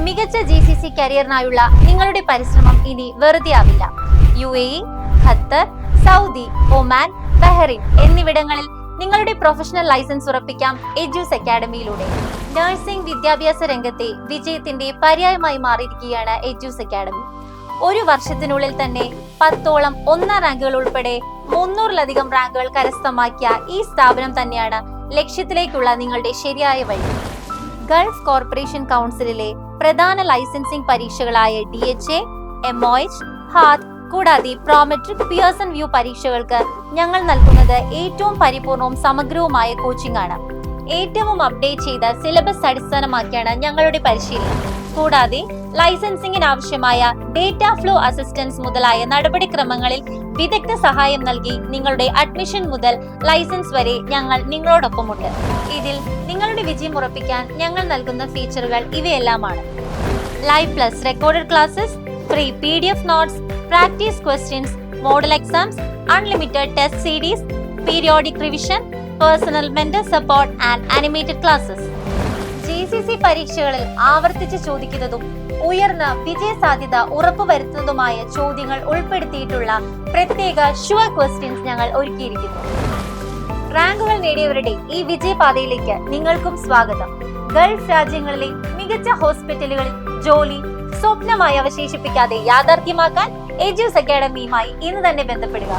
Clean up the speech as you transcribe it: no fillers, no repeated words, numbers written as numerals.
മികച്ച GCC കരിയറിനായുള്ള നിങ്ങളുടെ പരിശ്രമം ഇനി വെറുതെ ആവില്ല. UAE, Qatar, Saudi, Oman, Bahrain എന്നിവിടങ്ങളിൽ നിങ്ങളുടെ പ്രൊഫഷണൽ ലൈസൻസ് ഉറപ്പിക്കാം എഡ്യൂസ് അക്കാഡമിയിലൂടെ. നഴ്സിംഗ് വിദ്യാഭ്യാസ രംഗത്തെ വിജയത്തിന്റെ പര്യായമായി മാറിയിരിക്കുകയാണ് എഡ്യൂസ് അക്കാഡമി. ഒരു വർഷത്തിനുള്ളിൽ തന്നെ 10ഓളം ഒന്നാം റാങ്കുകൾ ഉൾപ്പെടെ 300-ലധികം റാങ്കുകൾ കരസ്ഥമാക്കിയ ഈ സ്ഥാപനം തന്നെയാണ് ലക്ഷ്യത്തിലേക്കുള്ള നിങ്ങളുടെ ശരിയായ വഴി. ഗൾഫ് കോർപ്പറേഷൻ കൗൺസിലിലെ പ്രധാന ലൈസൻസിംഗ് പരീക്ഷകളായ DHA, MOH, HAT കൂടാതെ പ്രോമെട്രിക്, പിയേഴ്സൺ വ്യൂ പരീക്ഷകൾക്ക് ഞങ്ങൾ നൽകുന്നത് ഏറ്റവും പരിപൂർണവും സമഗ്രവുമായ കോച്ചിംഗ് ആണ്. ഏറ്റവും അപ്ഡേറ്റ് ചെയ്ത സിലബസ് അടിസ്ഥാനമാക്കിയാണ് ഞങ്ങളുടെ പരിശീലനം. കൂടാതെ ലൈസൻസിംഗിന് ആവശ്യമായ ഡേറ്റ ഫ്ലോ അസിസ്റ്റൻസ് മുതലായ നടപടിക്രമങ്ങളിൽ വിദഗ്ധ സഹായം നൽകി നിങ്ങളുടെ അഡ്മിഷൻ മുതൽ ലൈസൻസ് വരെ ഞങ്ങൾ നിങ്ങളോടൊപ്പമുണ്ട്. ഇതിൽ നിങ്ങളുടെ വിജയം ഉറപ്പിക്കാൻ ഞങ്ങൾ നൽകുന്ന ഫീച്ചറുകൾ ഇവയെല്ലാമാണ്: live plus recorded classes, free PDF notes, practice questions, model exams, unlimited test series, periodic revision, personal mentor support and animated classes. GCC പരീക്ഷകളിൽ ആവർത്തിച്ച് ചോദിക്കുന്നതും ഉയർന്ന വിജയ സാധ്യത ഉറപ്പുവരുത്തുന്നതുമായ ചോദ്യങ്ങൾ ഉൾപ്പെടുത്തിയിട്ടുള്ള പ്രത്യേക ഷുവർ ക്വസ്റ്റ്യൻസ് ഞങ്ങൾ ഒരുക്കിയിരിക്കുന്നു. റാങ്കുകൾ നേടിയവരുടെ ഈ വിജയപാതയിലേക്ക് നിങ്ങൾക്കും സ്വാഗതം. ഗൾഫ് രാജ്യങ്ങളിലെ മികച്ച ഹോസ്പിറ്റലുകളിൽ ജോലി സ്വപ്നമായി അവശേഷിപ്പിക്കാതെ യാഥാർത്ഥ്യമാക്കാൻ എഡ്യൂസ് അക്കാഡമിയുമായി ഇന്ന് തന്നെ ബന്ധപ്പെടുക.